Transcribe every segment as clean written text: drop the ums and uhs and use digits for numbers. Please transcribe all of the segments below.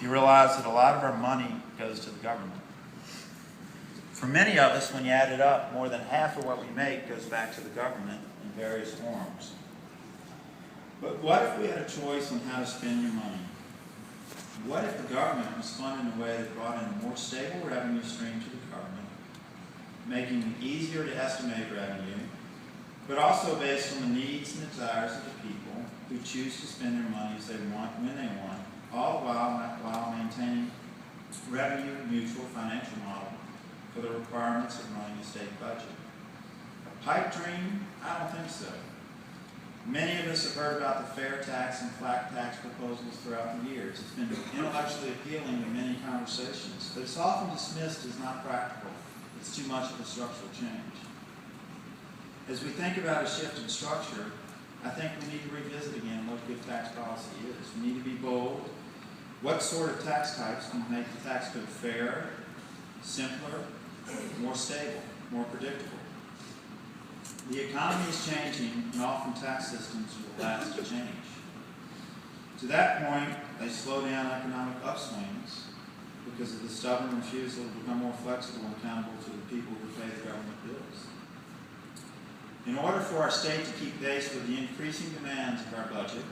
you realize that a lot of our money goes to the government. For many of us, when you add it up, more than half of what we make goes back to the government in various forms. But what if we had a choice on how to spend your money? What if the government was funded in a way that brought in a more stable revenue stream to the government, making it easier to estimate revenue, but also based on the needs and desires of the people who choose to spend their money as they want, when they want, all while maintaining revenue neutral financial model for the requirements of running a state budget? A pipe dream? I don't think so. Many of us have heard about the fair tax and flat tax proposals throughout the years. It's been intellectually appealing in many conversations, but it's often dismissed as not practical. It's too much of a structural change. As we think about a shift in structure, I think we need to revisit again what good tax policy is. We need to be bold. What sort of tax types can make the tax code fair, simpler, more stable, more predictable? The economy is changing, and often tax systems will last to change. To that point, they slow down economic upswings because of the stubborn refusal to become more flexible and accountable to the people who pay the government bills. In order for our state to keep pace with the increasing demands of our budget,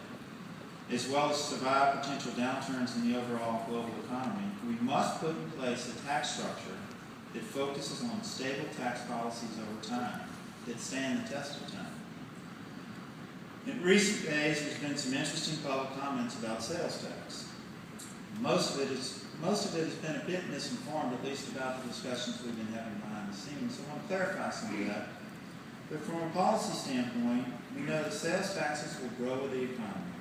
as well as survive potential downturns in the overall global economy, we must put in place a tax structure that focuses on stable tax policies over time, that stand the test of time. In recent days, there's been some interesting public comments about sales tax. Most of it has been a bit misinformed, at least about the discussions we've been having behind the scenes. So I want to clarify some of that. But from a policy standpoint, we know that sales taxes will grow with the economy.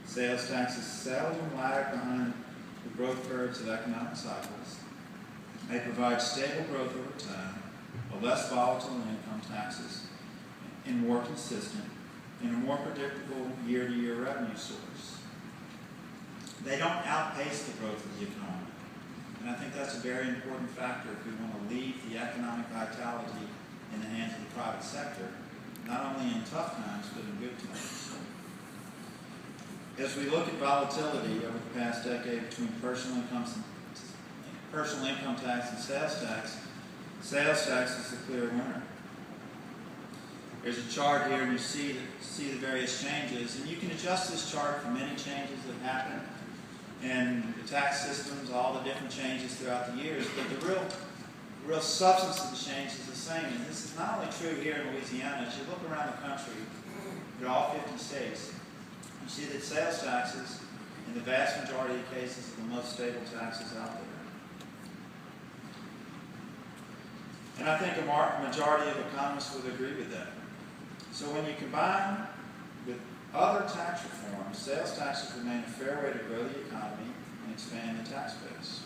Sales taxes seldom lag behind the growth curves of economic cycles. They provide stable growth over time, a less volatile income taxes, and more consistent, and a more predictable year-to-year revenue source. They don't outpace the growth of the economy. And I think that's a very important factor if we want to leave the economic vitality in the hands of the private sector, not only in tough times, but in good times. As we look at volatility over the past decade between personal income tax and sales tax is the clear winner. There's a chart here, and you see the various changes, and you can adjust this chart for many changes that happen in the tax systems, all the different changes throughout the years, but the real substance of the change is the same. And this is not only true here in Louisiana. As you look around the country, at all 50 states, you see that sales taxes, in the vast majority of cases, are the most stable taxes out there. And I think a majority of economists would agree with that. So when you combine with other tax reforms, sales taxes remain a fair way to grow the economy and expand the tax base.